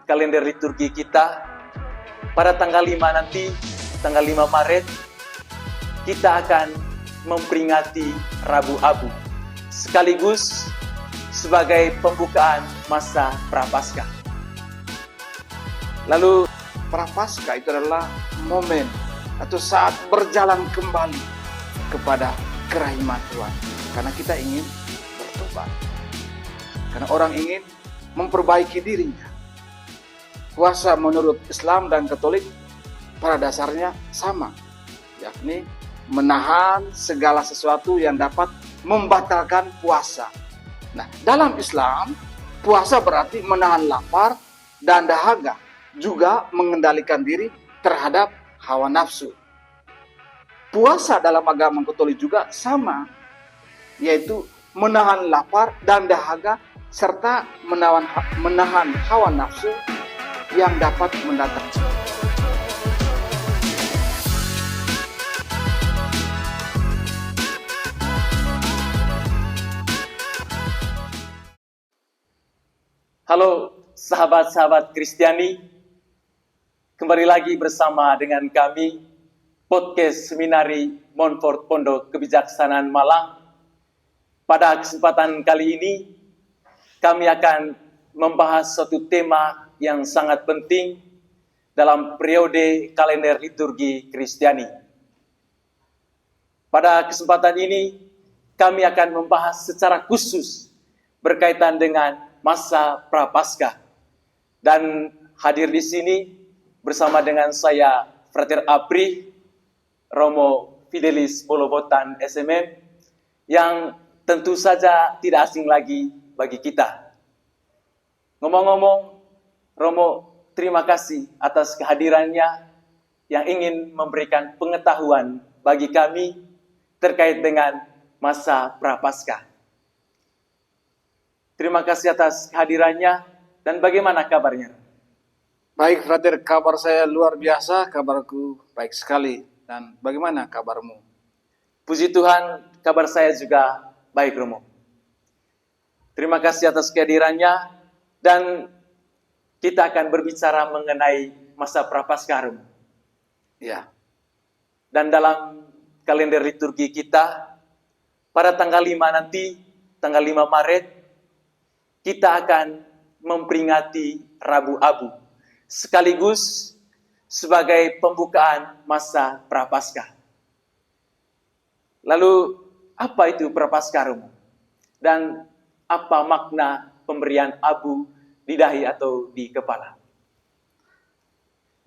kalender liturgi kita, pada tanggal 5 nanti, tanggal 5 Maret, kita akan memperingati Rabu Abu, sekaligus sebagai pembukaan masa Prapaskah. Lalu Prapaskah itu adalah momen atau saat berjalan kembali kepada kerahiman Tuhan. Karena kita ingin bertobat. Karena orang ingin memperbaiki dirinya. Puasa menurut Islam dan Katolik pada dasarnya sama, yakni menahan segala sesuatu yang dapat membatalkan puasa. Nah, dalam Islam, puasa berarti menahan lapar dan dahaga, juga mengendalikan diri terhadap hawa nafsu. Puasa dalam agama Katolik juga sama, yaitu menahan lapar dan dahaga serta menahan hawa nafsu yang dapat mendatangkan. halo sahabat-sahabat Kristiani, kembali lagi bersama dengan kami, podcast Seminari Montfort Pondok Kebijaksanaan Malang. Pada kesempatan kali ini, kami akan membahas suatu tema yang sangat penting dalam periode kalender liturgi Kristiani. Pada kesempatan ini, kami akan membahas secara khusus berkaitan dengan masa Prapaskah. Dan hadir di sini bersama dengan saya, Frater Apri, Romo Fidelis Polobotan SMM, yang tentu saja tidak asing lagi bagi kita. Ngomong-ngomong, Romo, terima kasih atas kehadirannya yang ingin memberikan pengetahuan bagi kami terkait dengan masa Prapaskah. Terima kasih atas kehadirannya, dan bagaimana kabarnya? Baik, Frater, kabar saya luar biasa, kabarku baik sekali. Dan bagaimana kabarmu? Puji Tuhan, kabar saya juga baik, Romo. Terima kasih atas kehadirannya, dan kita akan berbicara mengenai masa Prapaskah, Romo. Ya. Dan dalam kalender liturgi kita, pada tanggal 5 nanti, tanggal 5 Maret, kita akan memperingati Rabu Abu, sekaligus sebagai pembukaan masa Prapaskah. Lalu, apa itu Prapaskah, Romo? Dan apa makna pemberian abu di dahi atau di kepala?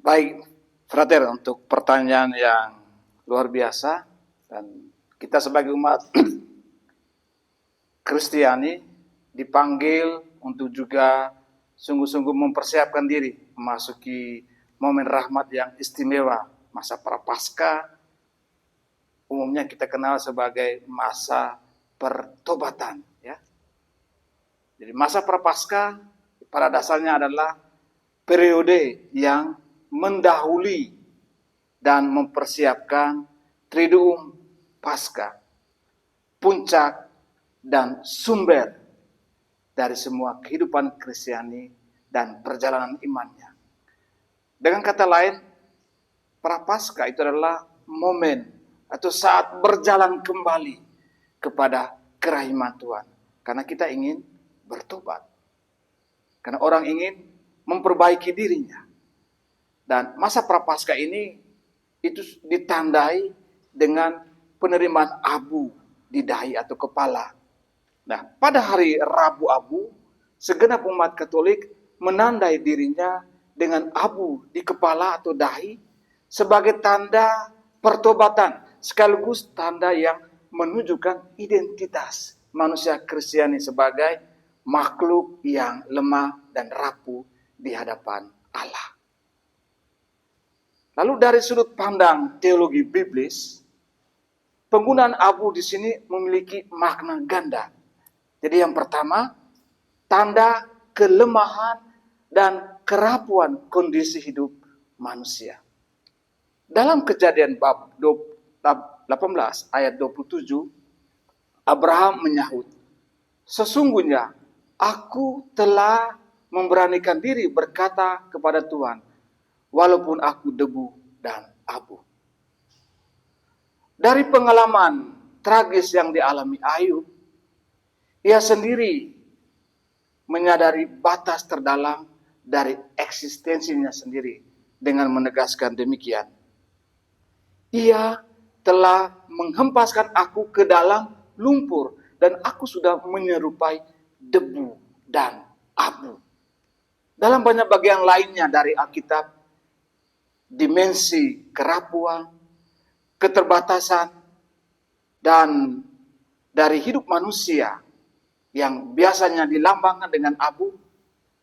Baik, Frater, untuk pertanyaan yang luar biasa. Dan kita sebagai umat Kristiani dipanggil untuk juga sungguh-sungguh mempersiapkan diri memasuki momen rahmat yang istimewa, masa Prapaskah. Umumnya kita kenal sebagai masa pertobatan, ya. Jadi masa Prapaskah pada dasarnya adalah periode yang mendahului dan mempersiapkan Triduum Paskah, puncak dan sumber dari semua kehidupan Kristiani dan perjalanan imannya. Dengan kata lain, Prapaskah itu adalah momen atau saat berjalan kembali kepada kerahiman Tuhan. Karena kita ingin bertobat. Karena orang ingin memperbaiki dirinya. Dan masa Prapaskah ini itu ditandai dengan penerimaan abu di dahi atau kepala. Nah, pada hari Rabu Abu, segenap umat Katolik menandai dirinya dengan abu di kepala atau dahi sebagai tanda pertobatan, sekaligus tanda yang menunjukkan identitas manusia Kristiani sebagai makhluk yang lemah dan rapuh di hadapan Allah. Lalu dari sudut pandang teologi biblis, penggunaan abu di sini memiliki makna ganda. Jadi yang pertama, tanda kelemahan dan kerapuan kondisi hidup manusia. Dalam Kejadian bab 18 ayat 27, Abraham menyahut, "Sesungguhnya aku telah memberanikan diri berkata kepada Tuhan, walaupun aku debu dan abu. Dari pengalaman tragis yang dialami Ayub, ia sendiri menyadari batas terdalam dari eksistensinya sendiri dengan menegaskan demikian. Ia telah menghempaskan aku ke dalam lumpur dan aku sudah menyerupai debu dan abu. Dalam banyak bagian lainnya dari Alkitab, dimensi kerapuan, keterbatasan, dan dari hidup manusia yang biasanya dilambangkan dengan abu,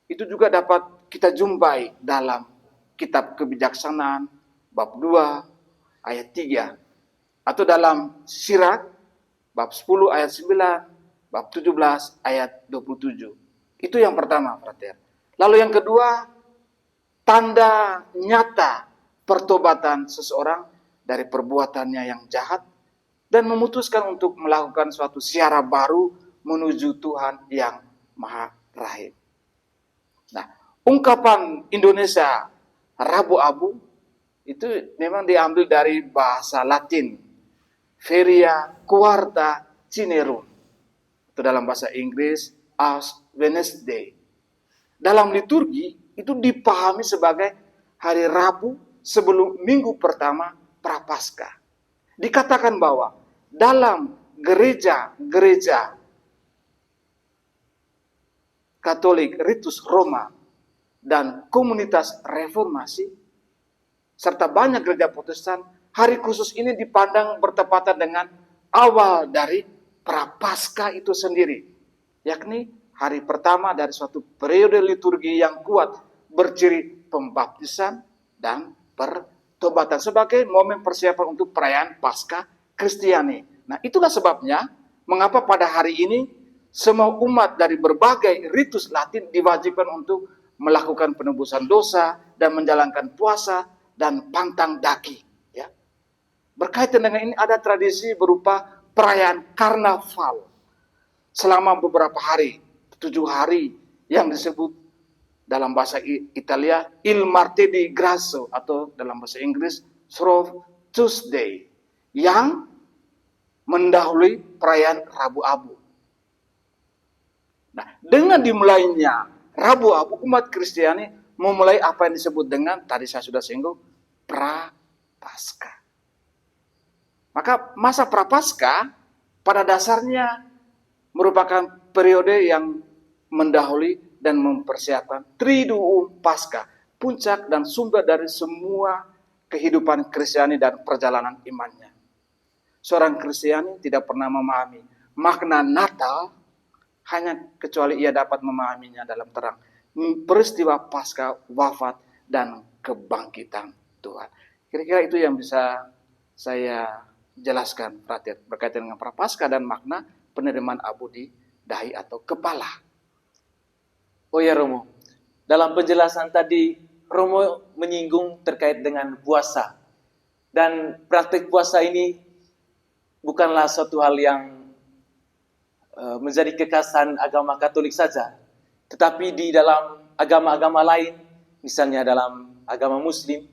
itu juga dapat kita jumpai dalam kitab Kebijaksanaan bab 2 ayat 3 atau dalam Sirat bab 10 ayat 9, bab 17 ayat 27. Itu yang pertama, frater. Lalu yang kedua, tanda nyata pertobatan seseorang dari perbuatannya yang jahat dan memutuskan untuk melakukan suatu siara baru menuju Tuhan yang Maha Rahim. Nah, ungkapan Indonesia Rabu Abu itu memang diambil dari bahasa Latin, Feria Quarta Cinerum, atau dalam bahasa Inggris Ash Wednesday. Dalam liturgi itu dipahami sebagai hari Rabu sebelum minggu pertama Prapaskah. Dikatakan bahwa dalam gereja-gereja Katolik Ritus Roma dan komunitas reformasi serta banyak gereja Protestan, hari khusus ini dipandang bertepatan dengan awal dari Prapaskah itu sendiri, yakni hari pertama dari suatu periode liturgi yang kuat berciri pembaptisan dan pertobatan sebagai momen persiapan untuk perayaan Paskah Kristiani. Nah, itulah sebabnya mengapa pada hari ini semua umat dari berbagai ritus Latin diwajibkan untuk melakukan penebusan dosa dan menjalankan puasa dan pantang daki. Ya. Berkaitan dengan ini ada tradisi berupa perayaan karnaval selama beberapa hari, 7 hari yang disebut dalam bahasa Italia Il Martedì Grasso atau dalam bahasa Inggris Shrove Tuesday yang mendahului perayaan Rabu Abu. Nah, dengan dimulainya Rabu Abu, umat Kristiani memulai apa yang disebut dengan, tadi saya sudah singgung, Prapaskah. Maka masa Prapaskah pada dasarnya merupakan periode yang mendahului dan mempersiapkan Triduum Paskah, puncak dan sumber dari semua kehidupan Kristiani dan perjalanan imannya. Seorang Kristiani tidak pernah memahami makna Natal hanya kecuali ia dapat memahaminya dalam terang peristiwa Paskah, wafat, dan kebangkitan Tuhan. Kira-kira itu yang bisa saya jelaskan, frater, berkaitan dengan Prapaskah dan makna penerimaan abu di dahi atau kepala. Oh ya Romo, dalam penjelasan tadi Romo menyinggung terkait dengan puasa. Dan praktik puasa ini bukanlah suatu hal yang menjadi kekhasan agama Katolik saja, tetapi di dalam agama-agama lain, misalnya dalam agama Muslim,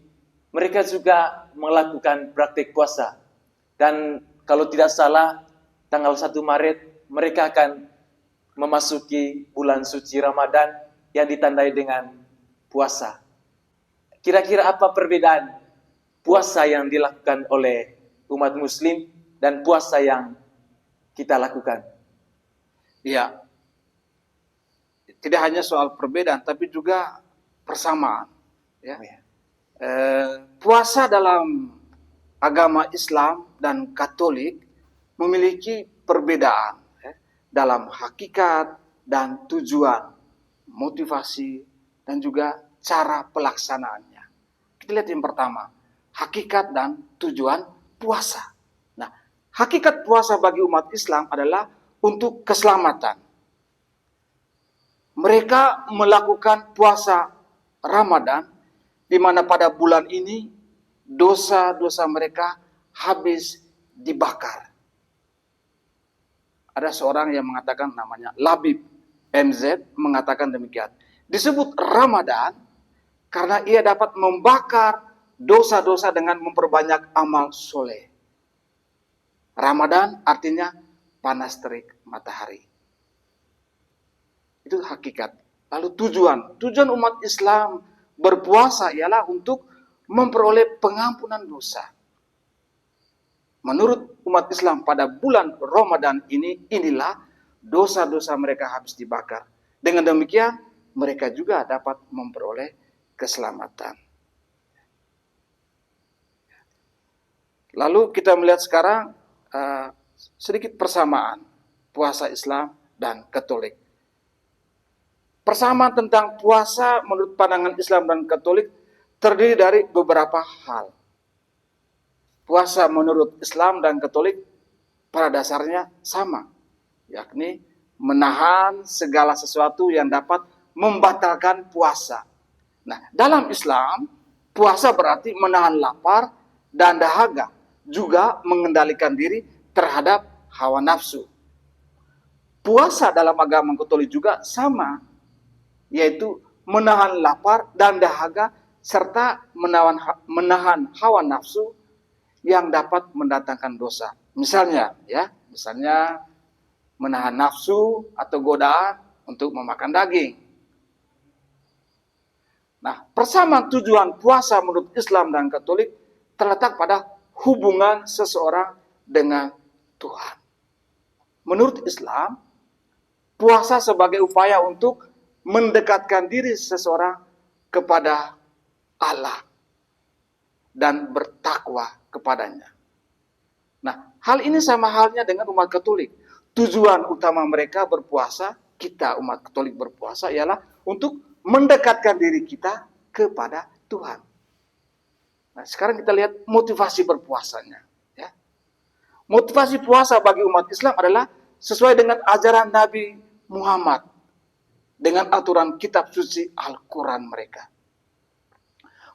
mereka juga melakukan praktik puasa. Dan kalau tidak salah, tanggal 1 Maret mereka akan memasuki bulan suci Ramadan yang ditandai dengan puasa. Kira-kira apa perbedaan puasa yang dilakukan oleh umat Muslim dan puasa yang kita lakukan? Ya, tidak hanya soal perbedaan, tapi juga persamaan. Ya. Puasa dalam agama Islam dan Katolik memiliki perbedaan dalam hakikat dan tujuan, motivasi, dan juga cara pelaksanaannya. Kita lihat yang pertama, hakikat dan tujuan puasa. Nah, hakikat puasa bagi umat Islam adalah untuk keselamatan. Mereka melakukan puasa Ramadan, di mana pada bulan ini dosa-dosa mereka habis dibakar. Ada seorang yang mengatakan, namanya Labib MZ, mengatakan demikian. disebut Ramadan karena ia dapat membakar dosa-dosa dengan memperbanyak amal soleh. Ramadan artinya panas terik matahari. Itu hakikat. Lalu tujuan umat Islam berpuasa ialah untuk memperoleh pengampunan dosa. Menurut umat Islam pada bulan Ramadan inilah dosa-dosa mereka habis dibakar. Dengan demikian mereka juga dapat memperoleh keselamatan. Lalu kita melihat sekarang sedikit persamaan puasa Islam dan Katolik. Persamaan tentang puasa menurut pandangan Islam dan Katolik terdiri dari beberapa hal. Puasa menurut Islam dan Katolik pada dasarnya sama, yakni menahan segala sesuatu yang dapat membatalkan puasa. Nah, dalam Islam, puasa berarti menahan lapar dan dahaga, juga mengendalikan diri terhadap hawa nafsu. Puasa dalam agama Katolik juga sama, yaitu menahan lapar dan dahaga serta menahan hawa nafsu yang dapat mendatangkan dosa. Misalnya menahan nafsu atau godaan untuk memakan daging. Nah, persamaan tujuan puasa menurut Islam dan Katolik terletak pada hubungan seseorang dengan Tuhan. Menurut Islam, puasa sebagai upaya untuk mendekatkan diri seseorang kepada Allah dan bertakwa kepadanya. Nah, hal ini sama halnya dengan umat Katolik. Tujuan utama mereka berpuasa, kita umat Katolik berpuasa ialah untuk mendekatkan diri kita kepada Tuhan. Nah, sekarang kita lihat motivasi berpuasanya. Ya. Motivasi puasa bagi umat Islam adalah sesuai dengan ajaran Nabi Muhammad dengan aturan kitab suci Al-Quran mereka.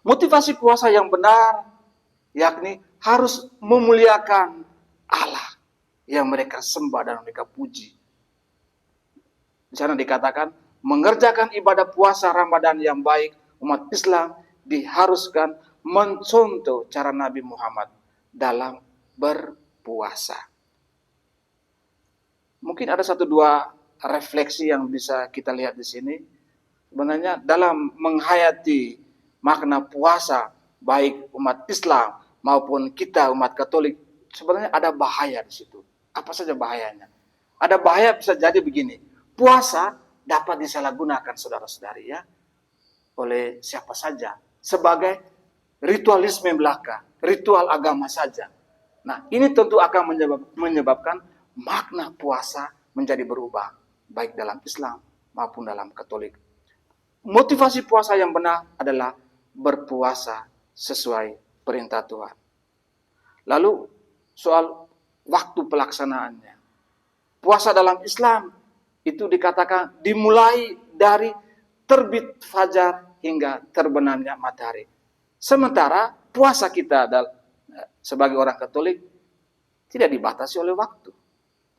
Motivasi puasa yang benar yakni harus memuliakan Allah yang mereka sembah dan mereka puji. Di sana dikatakan, mengerjakan ibadah puasa Ramadan yang baik, umat Islam diharuskan mencontoh cara Nabi Muhammad dalam berpuasa. Mungkin ada satu dua refleksi yang bisa kita lihat di sini. Sebenarnya dalam menghayati makna puasa, baik umat Islam maupun kita umat Katolik, sebenarnya ada bahaya di situ. Apa saja bahayanya? Ada bahaya bisa jadi begini. Puasa dapat disalahgunakan saudara-saudari ya oleh siapa saja sebagai ritualisme belaka, ritual agama saja. Nah, ini tentu akan menyebabkan makna puasa menjadi berubah baik dalam Islam maupun dalam Katolik. Motivasi puasa yang benar adalah berpuasa sesuai perintah Tuhan. Lalu soal waktu pelaksanaannya. Puasa dalam Islam itu dikatakan dimulai dari terbit fajar hingga terbenamnya matahari. Sementara puasa kita sebagai orang Katolik tidak dibatasi oleh waktu.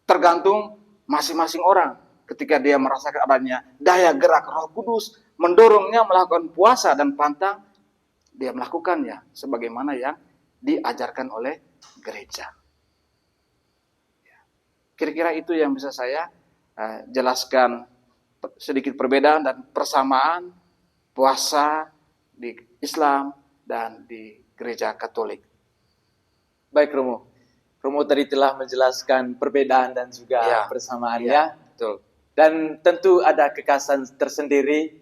Tergantung masing-masing orang. Ketika dia merasakan adanya daya gerak Roh Kudus mendorongnya melakukan puasa dan pantang, dia melakukannya sebagaimana yang diajarkan oleh gereja. Kira-kira itu yang bisa saya jelaskan sedikit perbedaan dan persamaan puasa di Islam dan di gereja Katolik. Baik Romo. Romo tadi telah menjelaskan perbedaan dan juga persamaannya. Ya, betul. Dan tentu ada kekhasan tersendiri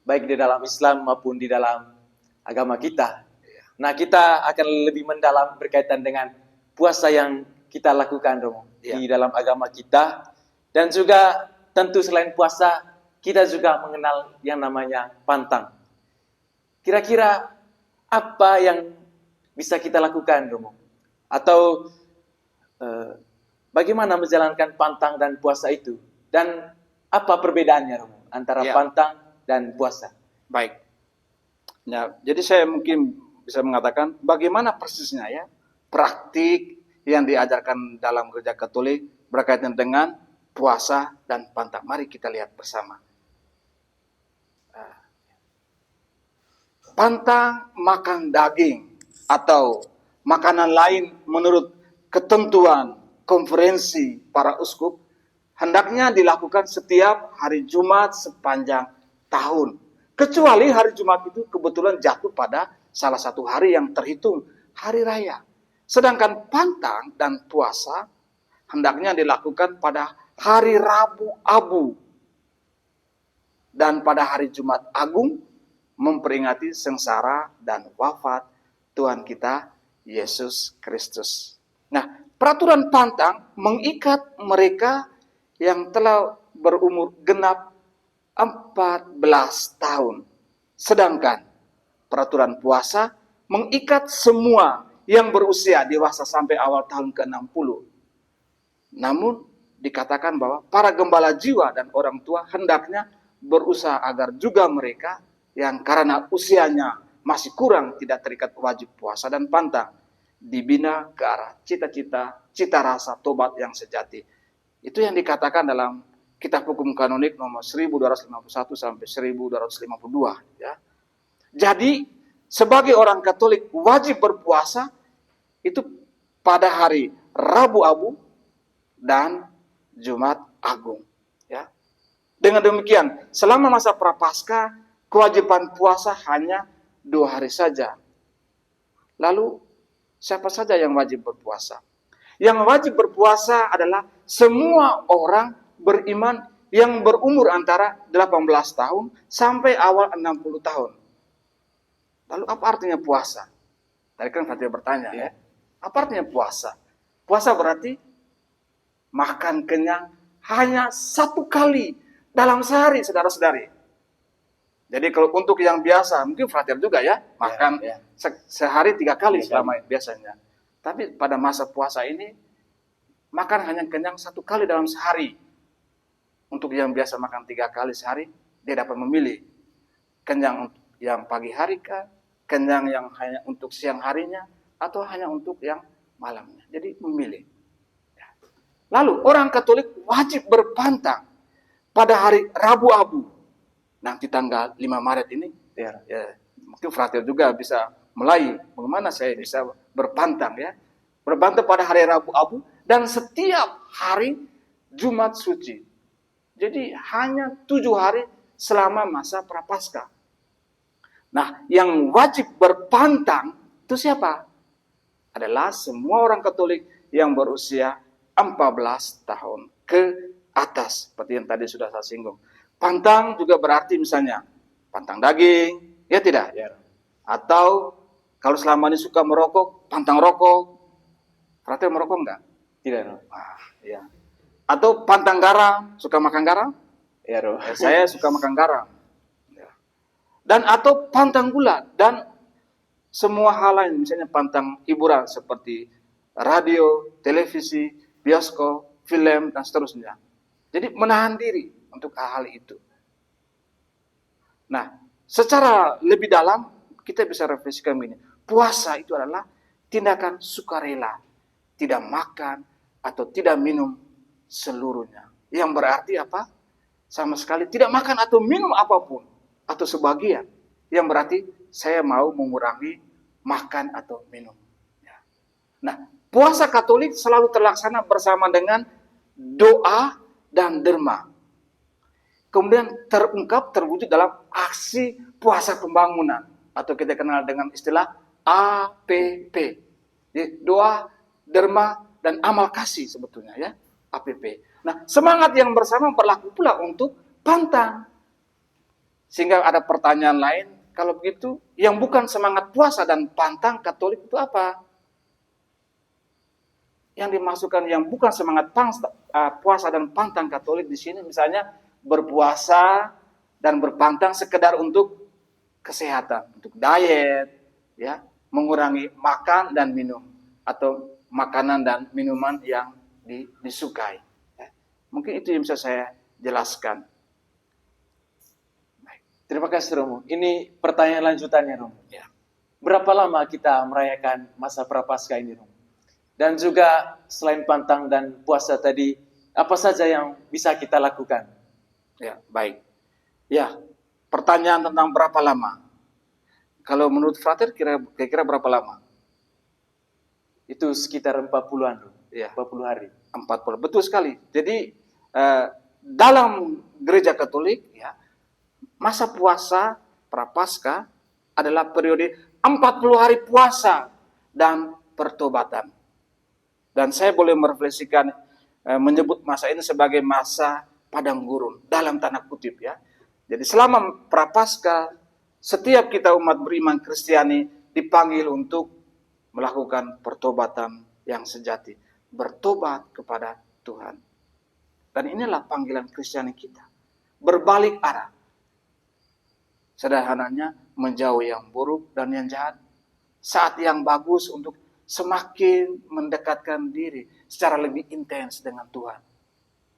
baik di dalam Islam maupun di dalam agama kita. Nah, kita akan lebih mendalam berkaitan dengan puasa yang kita lakukan, Romo, di dalam agama kita. Dan juga tentu selain puasa, kita juga mengenal yang namanya pantang. Kira-kira apa yang bisa kita lakukan, Romo? Atau bagaimana menjalankan pantang dan puasa itu? Dan apa perbedaannya, Romo, antara pantang dan puasa? Baik. Ya, jadi saya mungkin bisa mengatakan bagaimana persisnya ya praktik yang diajarkan dalam gereja Katolik berkaitan dengan puasa dan pantang. Mari kita lihat bersama. pantang makan daging atau makanan lain menurut ketentuan konferensi para uskup hendaknya dilakukan setiap hari Jumat sepanjang tahun. Kecuali hari Jumat itu kebetulan jatuh pada salah satu hari yang terhitung hari raya. Sedangkan pantang dan puasa hendaknya dilakukan pada hari Rabu Abu dan pada hari Jumat Agung memperingati sengsara dan wafat Tuhan kita Yesus Kristus. Nah, peraturan pantang mengikat mereka yang telah berumur genap 14 tahun. Sedangkan peraturan puasa mengikat semua yang berusia dewasa sampai awal tahun ke-60. Namun dikatakan bahwa para gembala jiwa dan orang tua hendaknya berusaha agar juga mereka yang karena usianya masih kurang tidak terikat wajib puasa dan pantang dibina ke arah cita-cita, cita rasa tobat yang sejati. Itu yang dikatakan dalam Kitab Hukum Kanonik nomor 1251 sampai 1252. Ya. Jadi sebagai orang Katolik wajib berpuasa itu pada hari Rabu Abu dan Jumat Agung. Ya. Dengan demikian, selama masa Prapaskah, kewajiban puasa hanya 2 hari saja. Lalu, siapa saja yang wajib berpuasa? Yang wajib berpuasa adalah semua orang beriman yang berumur antara 18 tahun sampai awal 60 tahun. Lalu apa artinya puasa? Tadi kan Fatir bertanya, ya. Apa artinya puasa? Puasa berarti makan kenyang hanya 1 kali dalam sehari, saudara-saudari. Jadi kalau untuk yang biasa, mungkin Frater juga ya, makan sehari 3 kali selama biasanya. Tapi pada masa puasa ini, makan hanya kenyang 1 kali dalam sehari. Untuk yang biasa makan 3 kali sehari, dia dapat memilih. Kenyang yang pagi hari kah, kenyang yang hanya untuk siang harinya, atau hanya untuk yang malamnya. Jadi memilih. Lalu orang Katolik wajib berpantang pada hari Rabu Abu. Nanti tanggal 5 Maret ini, ya, mungkin Frater juga bisa mulai bagaimana saya bisa berpantang ya. Berpantang pada hari Rabu Abu dan setiap hari Jumat Suci. Jadi hanya 7 hari selama masa Prapaskah. Nah, yang wajib berpantang itu siapa? Adalah semua orang Katolik yang berusia 14 tahun ke atas, seperti yang tadi sudah saya singgung. Pantang juga berarti misalnya pantang daging, ya tidak? Ya. Atau kalau selama ini suka merokok, pantang rokok. Frater merokok enggak? Tidak. Ah, ya. Atau pantang garam, suka makan garam? Ya, saya suka makan garam. Ya. Dan atau pantang gula dan semua hal lain, misalnya pantang hiburan seperti radio, televisi, bioskop, film, dan seterusnya. Jadi menahan diri untuk hal-hal itu. Nah, secara lebih dalam, kita bisa refleksikan ini. Puasa itu adalah tindakan sukarela. Tidak makan atau tidak minum seluruhnya. Yang berarti apa? Sama sekali tidak makan atau minum apapun. Atau sebagian. Yang berarti saya mau mengurangi makan atau minum. Nah, puasa Katolik selalu terlaksana bersama dengan doa dan derma. Kemudian terungkap, terwujud dalam aksi puasa pembangunan. Atau kita kenal dengan istilah APP. Jadi, doa, derma, dan amal kasih sebetulnya ya. APP. Nah, semangat yang bersama berlaku pula untuk pantang. Sehingga ada pertanyaan lain, kalau begitu, yang bukan semangat puasa dan pantang Katolik itu apa? Yang dimasukkan yang bukan semangat puasa dan pantang Katolik di sini misalnya berpuasa dan berpantang sekedar untuk kesehatan, untuk diet, ya, mengurangi makan dan minum atau makanan dan minuman yang disukai. Ya. Mungkin itu yang bisa saya jelaskan. Terima kasih Romo. Ini pertanyaan lanjutannya Romo. Ya. Berapa lama kita merayakan masa Prapaskah ini Romo? Dan juga selain pantang dan puasa tadi, apa saja yang bisa kita lakukan? Ya, baik. Ya, pertanyaan tentang berapa lama. Kalau menurut Frater kira-kira berapa lama? Itu sekitar 40-an, Ya, 40 hari. 40. Betul sekali. Jadi dalam gereja Katolik ya, masa puasa Prapaskah adalah periode 40 hari puasa dan pertobatan. Dan saya boleh merefleksikan menyebut masa ini sebagai masa padang gurun dalam tanda kutip ya. Jadi selama Prapaskah setiap kita umat beriman Kristiani dipanggil untuk melakukan pertobatan yang sejati, bertobat kepada Tuhan. Dan inilah panggilan Kristiani kita, berbalik arah. Sederhananya menjauhi yang buruk dan yang jahat. Saat yang bagus untuk semakin mendekatkan diri secara lebih intens dengan Tuhan.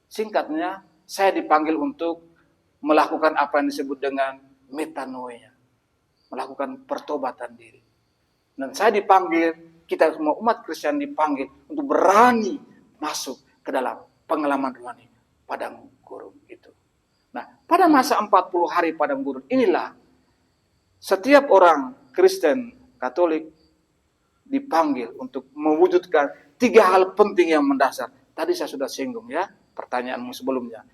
Singkatnya, saya dipanggil untuk melakukan apa yang disebut dengan metanoia, melakukan pertobatan diri. Dan saya dipanggil, kita semua umat Kristen dipanggil untuk berani masuk ke dalam pengalaman rohani padang gurun itu. Nah, pada masa 40 hari padang gurun inilah setiap orang Kristen Katolik dipanggil untuk mewujudkan 3 hal penting yang mendasar. Tadi saya sudah singgung ya, pertanyaanmu sebelumnya.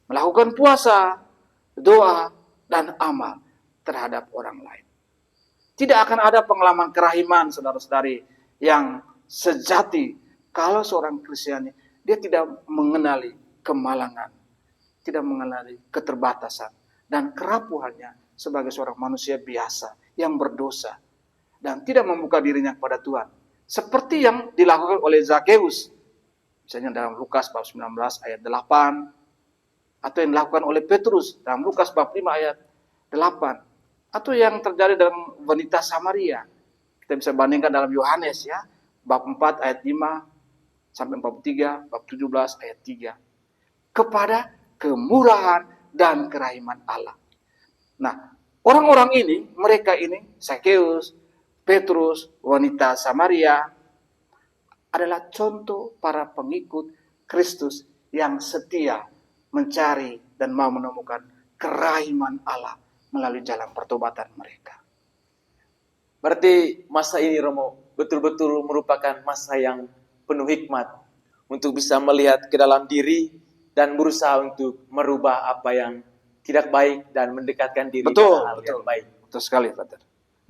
Melakukan puasa, doa, dan amal terhadap orang lain. Tidak akan ada pengalaman kerahiman, saudara-saudari, yang sejati kalau seorang Kristiani dia tidak mengenali kemalangan, tidak mengenali keterbatasan dan kerapuhannya sebagai seorang manusia biasa yang berdosa dan tidak membuka dirinya kepada Tuhan. Seperti yang dilakukan oleh Zakheus, misalnya dalam Lukas bab 19 ayat 8, atau yang dilakukan oleh Petrus dalam Lukas bab 5 ayat 8, atau yang terjadi dalam wanita Samaria. Kita bisa bandingkan dalam Yohanes ya, bab 4 ayat 5 sampai bab 3, bab 17 ayat 3. Kepada kemurahan dan kerahiman Allah. Nah, orang-orang ini, mereka ini, Zakheus, Petrus, wanita Samaria, adalah contoh para pengikut Kristus yang setia mencari dan mau menemukan kerahiman Allah melalui jalan pertobatan mereka. Berarti masa ini, Romo, betul-betul merupakan masa yang penuh hikmat untuk bisa melihat ke dalam diri dan berusaha untuk merubah apa yang tidak baik dan mendekatkan diri Betul, pada hal yang baik. Betul sekali, Father.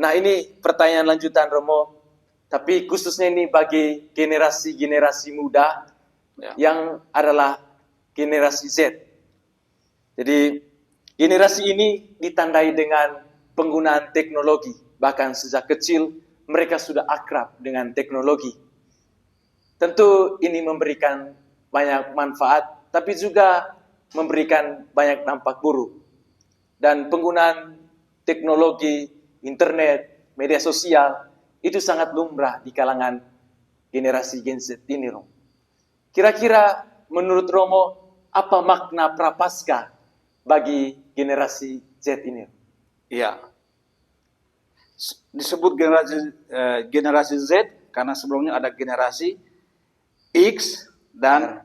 Nah, ini pertanyaan lanjutan, Romo. Tapi khususnya ini bagi generasi-generasi muda Ya. yang adalah generasi Z. Jadi generasi ini ditandai dengan penggunaan teknologi. Bahkan sejak kecil mereka sudah akrab dengan teknologi. Tentu ini memberikan banyak manfaat, tapi juga memberikan banyak dampak buruk. Dan penggunaan teknologi, internet, media sosial, itu sangat lumrah di kalangan generasi Gen Z ini, Romo. Kira-kira menurut Romo, apa makna Prapaskah bagi generasi Z ini? Iya. Disebut generasi Z karena sebelumnya ada generasi X dan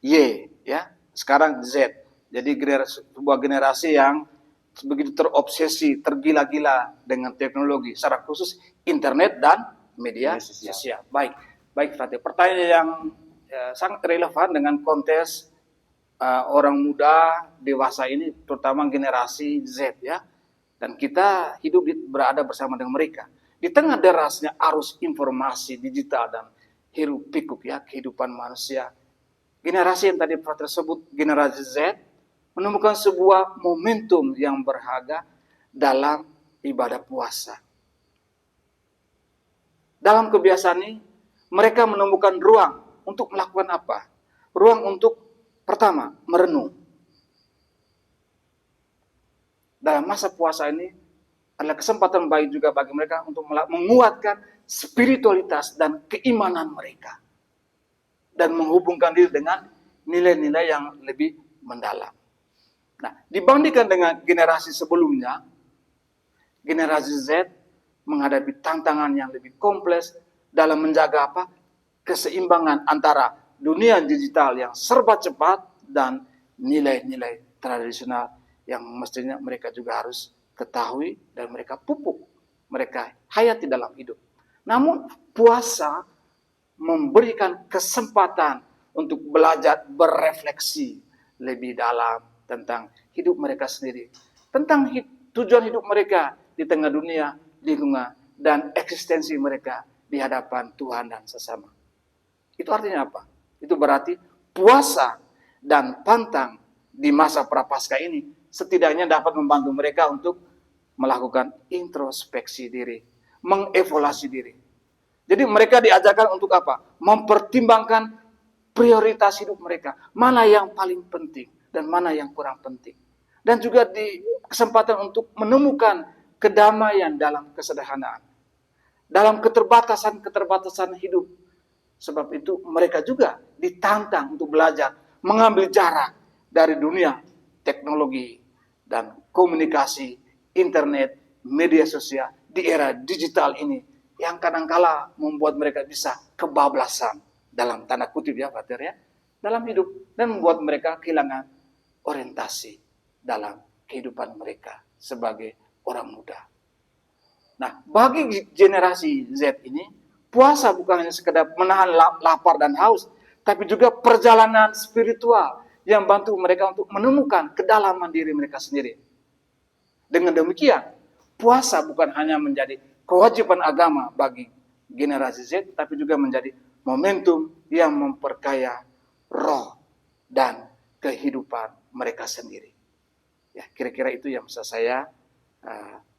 Y, ya. Sekarang Z. Jadi sebuah generasi yang begitu terobsesi, tergila-gila dengan teknologi, secara khusus internet dan media sosial. Baik, Fatih. Pertanyaan yang sangat relevan dengan konteks orang muda dewasa ini, terutama generasi Z ya. Dan kita berada bersama dengan mereka. Di tengah derasnya arus informasi digital dan hiruk pikuk ya kehidupan manusia. Generasi yang tadi pernah tersebut, generasi Z, menemukan sebuah momentum yang berharga dalam ibadah puasa. Dalam kebiasaan ini, mereka menemukan ruang untuk melakukan apa? Ruang untuk, pertama, merenung. Dalam masa puasa ini, adalah kesempatan baik juga bagi mereka untuk menguatkan spiritualitas dan keimanan mereka. Dan menghubungkan diri dengan nilai-nilai yang lebih mendalam. Nah, dibandingkan dengan generasi sebelumnya, generasi Z menghadapi tantangan yang lebih kompleks dalam menjaga apa? Keseimbangan antara dunia digital yang serba cepat dan nilai-nilai tradisional yang mestinya mereka juga harus ketahui dan mereka pupuk mereka hayati dalam hidup. Namun puasa memberikan kesempatan untuk belajar berefleksi lebih dalam tentang hidup mereka sendiri, tentang tujuan hidup mereka di tengah dunia, lingkungan, dan eksistensi mereka di hadapan Tuhan dan sesama. Itu artinya apa? Itu berarti puasa dan pantang di masa prapaskah ini setidaknya dapat membantu mereka untuk melakukan introspeksi diri, mengevaluasi diri. Jadi mereka diajarkan untuk apa? Mempertimbangkan prioritas hidup mereka. Mana yang paling penting dan mana yang kurang penting. Dan juga di kesempatan untuk menemukan kedamaian dalam kesederhanaan. Dalam keterbatasan hidup. Sebab itu mereka juga ditantang untuk belajar mengambil jarak dari dunia teknologi dan komunikasi, internet, media sosial di era digital ini yang kadangkala membuat mereka bisa kebablasan dalam tanda kutip ya Pak Ter, ya, dalam hidup dan membuat mereka kehilangan orientasi dalam kehidupan mereka sebagai orang muda. Nah, bagi generasi Z ini, puasa bukan hanya sekedar menahan lapar dan haus, tapi juga perjalanan spiritual yang bantu mereka untuk menemukan kedalaman diri mereka sendiri. Dengan demikian, puasa bukan hanya menjadi kewajiban agama bagi generasi Z, tapi juga menjadi momentum yang memperkaya roh dan kehidupan mereka sendiri. Ya, kira-kira itu yang bisa saya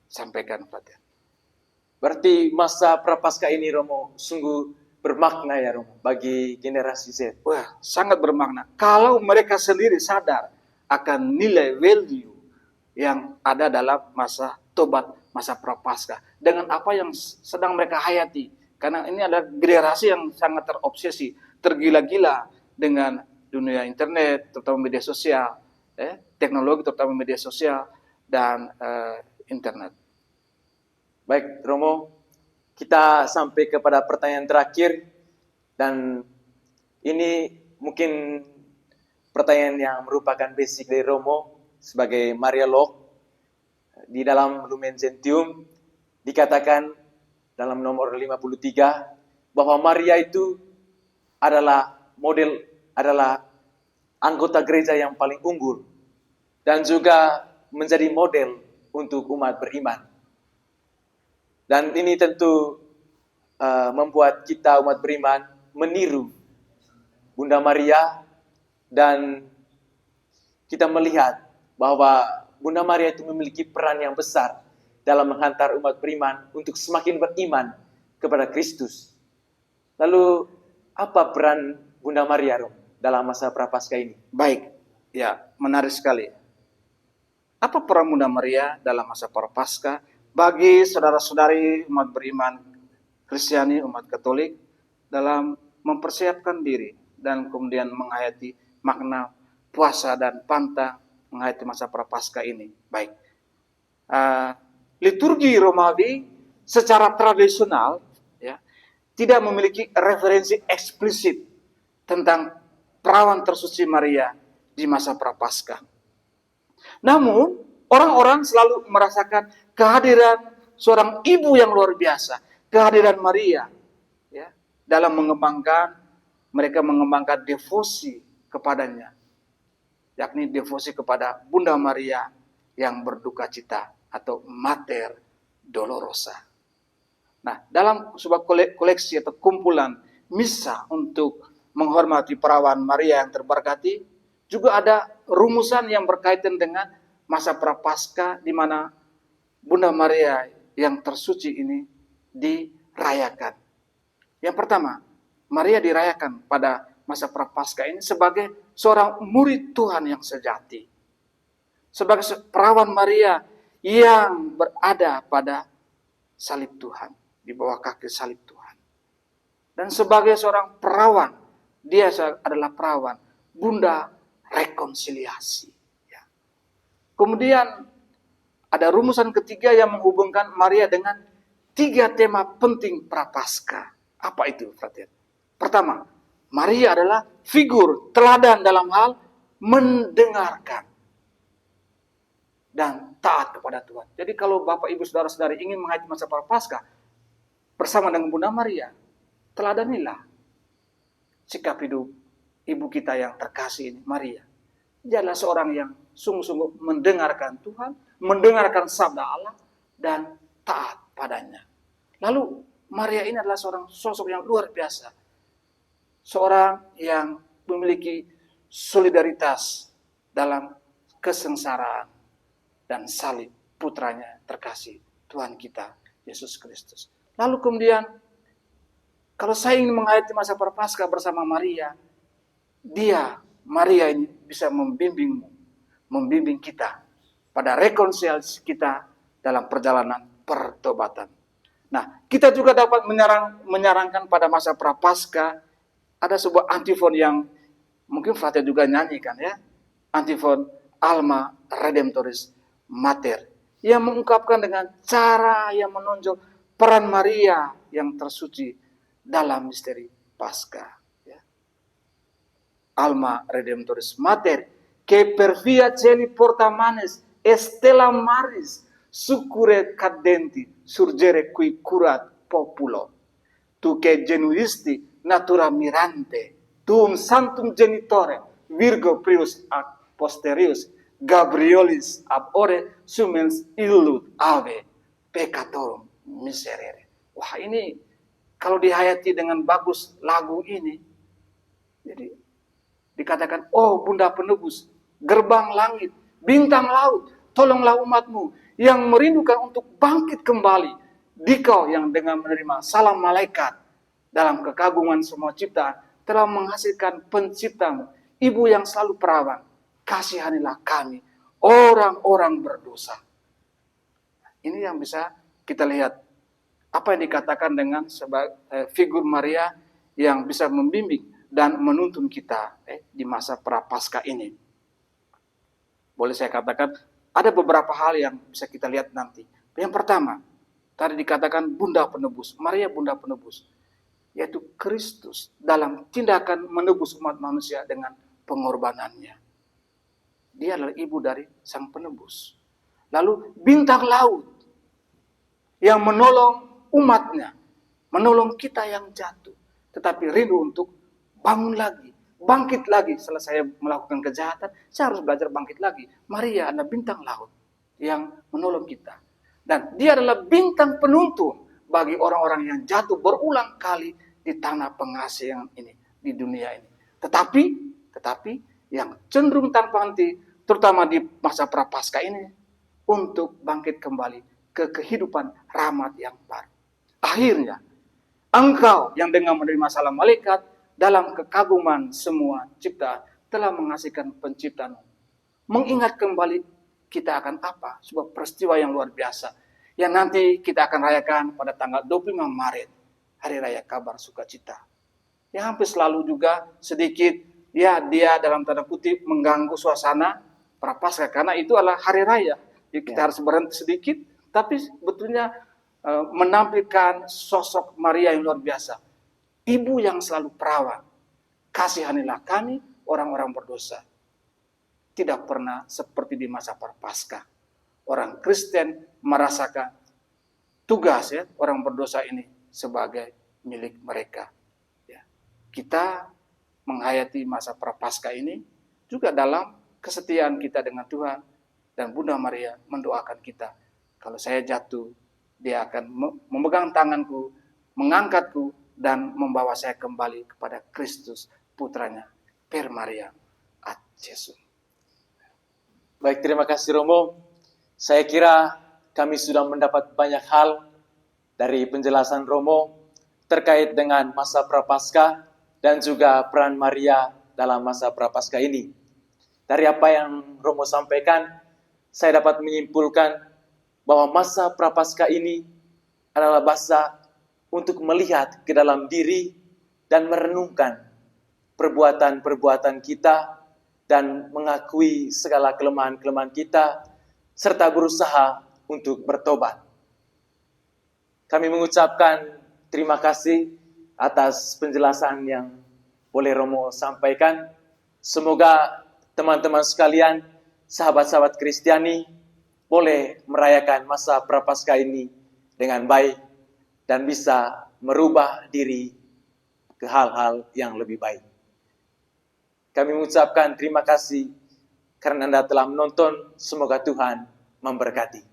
sampaikan, Pak. Berarti masa prapaskah ini, Romo, sungguh bermakna ya, Romo, bagi generasi Z. Wah, sangat bermakna. Kalau mereka sendiri sadar akan nilai value yang ada dalam masa tobat, masa prapaskah, dengan apa yang sedang mereka hayati. Karena ini adalah generasi yang sangat terobsesi, tergila-gila dengan dunia internet, terutama media sosial, teknologi terutama media sosial, dan internet. Baik, Romo, kita sampai kepada pertanyaan terakhir, dan ini mungkin pertanyaan yang merupakan basic dari Romo sebagai Mariolog. Di dalam Lumen Gentium dikatakan dalam nomor 53 bahwa Maria itu adalah anggota gereja yang paling unggul dan juga menjadi model untuk umat beriman. Dan ini tentu membuat kita umat beriman meniru Bunda Maria, dan kita melihat bahwa Bunda Maria itu memiliki peran yang besar dalam menghantar umat beriman untuk semakin beriman kepada Kristus. Lalu apa peran Bunda Maria, Rom, dalam masa prapaskah ini? Baik, ya, menarik sekali. Apa peran Bunda Maria dalam masa prapaskah bagi saudara-saudari umat beriman Kristiani, umat Katolik dalam mempersiapkan diri dan kemudian menghayati makna puasa dan pantang menghayati masa prapaskah ini? Baik, liturgi Romawi secara tradisional ya tidak memiliki referensi eksplisit tentang perawan tersuci Maria di masa prapaskah. Namun orang-orang selalu merasakan kehadiran seorang ibu yang luar biasa, kehadiran Maria ya dalam mereka mengembangkan devosi kepadanya, yakni devosi kepada Bunda Maria yang berduka cita atau Mater Dolorosa. Nah, dalam sebuah koleksi atau kumpulan misa untuk menghormati perawan Maria yang terberkati, juga ada rumusan yang berkaitan dengan masa prapaskah di mana Bunda Maria yang tersuci ini dirayakan. Yang pertama, Maria dirayakan pada masa prapaskah ini sebagai seorang murid Tuhan yang sejati. Sebagai perawan Maria yang berada pada salib Tuhan, di bawah kaki salib Tuhan. Dan sebagai seorang perawan, dia adalah perawan Bunda rekonsiliasi. Ya. Kemudian ada rumusan ketiga yang menghubungkan Maria dengan 3 tema penting prapaskah. Apa itu, Frater? Pertama, Maria adalah figur teladan dalam hal mendengarkan. Dan taat kepada Tuhan. Jadi kalau Bapak Ibu Saudara-saudari ingin menghayati masa Prapaskah bersama dengan Bunda Maria, teladanilah sikap hidup ibu kita yang terkasih ini, Maria. Dia adalah seorang yang sungguh-sungguh mendengarkan Tuhan, mendengarkan sabda Allah, dan taat padanya. Lalu Maria ini adalah seorang sosok yang luar biasa. Seorang yang memiliki solidaritas dalam kesengsaraan dan salib putranya terkasih, Tuhan kita Yesus Kristus. Lalu kemudian, kalau saya ingin menghayati masa Prapaskah bersama Maria, Maria ini bisa membimbing kita pada rekonsiliasi kita dalam perjalanan pertobatan. Nah, kita juga dapat menyarankan pada masa Prapaskah ada sebuah antifon yang mungkin Frater juga nyanyikan ya. Antifon Alma Redemptoris Mater, yang mengungkapkan dengan cara yang menonjol peran Maria yang tersuci dalam misteri Paskah. Ya. Alma Redemptoris Mater, que per via celi porta manes, stella maris, succurre cadenti, surgere qui curat populo. Tu che genuisti natura mirante, tuum santum genitore, virgo prius ac posterius, Gabriolis ab ore sumens illud ave peccatorum miserere. Wah, ini kalau dihayati dengan bagus lagu ini, jadi dikatakan, oh Bunda Penebus, gerbang langit, bintang laut, tolonglah umatmu yang merindukan untuk bangkit kembali. Dikau yang dengan menerima salam malaikat dalam kekaguman semua ciptaan telah menghasilkan penciptamu, ibu yang selalu perawan. Kasihanilah kami, orang-orang berdosa. Ini yang bisa kita lihat. Apa yang dikatakan dengan sebagai figur Maria yang bisa membimbing dan menuntun kita di masa Prapaskah ini. Boleh saya katakan, ada beberapa hal yang bisa kita lihat nanti. Yang pertama, tadi dikatakan Bunda Penebus, Maria Bunda Penebus. Yaitu Kristus dalam tindakan menebus umat manusia dengan pengorbanannya. Dia adalah ibu dari sang penebus. Lalu bintang laut yang menolong umatnya, menolong kita yang jatuh, tetapi rindu untuk bangun lagi, bangkit lagi. Setelah saya melakukan kejahatan, saya harus belajar bangkit lagi. Maria adalah bintang laut yang menolong kita. Dan dia adalah bintang penuntun bagi orang-orang yang jatuh berulang kali di tanah pengasih ini, di dunia ini. Tetapi yang cenderung tanpa henti, terutama di masa Prapaskah ini, untuk bangkit kembali ke kehidupan rahmat yang baru. Akhirnya, engkau yang dengan menerima salam malaikat dalam kekaguman semua cipta telah menghasilkan penciptamu. Mengingat kembali kita akan apa? Sebuah peristiwa yang luar biasa. Yang nanti kita akan rayakan pada tanggal 25 Maret. Hari Raya Kabar Sukacita. Yang hampir selalu juga sedikit dia dalam tanda kutip mengganggu suasana Prapaskah. Karena itu adalah hari raya. Jadi kita harus berhenti sedikit. Tapi sebetulnya menampilkan sosok Maria yang luar biasa. Ibu yang selalu perawan. Kasihanilah kami orang-orang berdosa. Tidak pernah seperti di masa Prapaskah. Orang Kristen merasakan tugas orang berdosa ini sebagai milik mereka. Ya. Kita menghayati masa Prapaskah ini juga dalam kesetiaan kita dengan Tuhan, dan Bunda Maria mendoakan kita. Kalau saya jatuh, dia akan memegang tanganku, mengangkatku, dan membawa saya kembali kepada Kristus, putranya, Per Maria ad Jesum. Baik, terima kasih Romo. Saya kira kami sudah mendapat banyak hal dari penjelasan Romo terkait dengan masa Prapaskah dan juga peran Maria dalam masa Prapaskah ini. Dari apa yang Romo sampaikan, saya dapat menyimpulkan bahwa masa Prapaskah ini adalah masa untuk melihat ke dalam diri dan merenungkan perbuatan-perbuatan kita dan mengakui segala kelemahan-kelemahan kita serta berusaha untuk bertobat. Kami mengucapkan terima kasih atas penjelasan yang boleh Romo sampaikan. Semoga teman-teman sekalian, sahabat-sahabat Kristiani, boleh merayakan masa Prapaskah ini dengan baik dan bisa merubah diri ke hal-hal yang lebih baik. Kami mengucapkan terima kasih karena Anda telah menonton. Semoga Tuhan memberkati.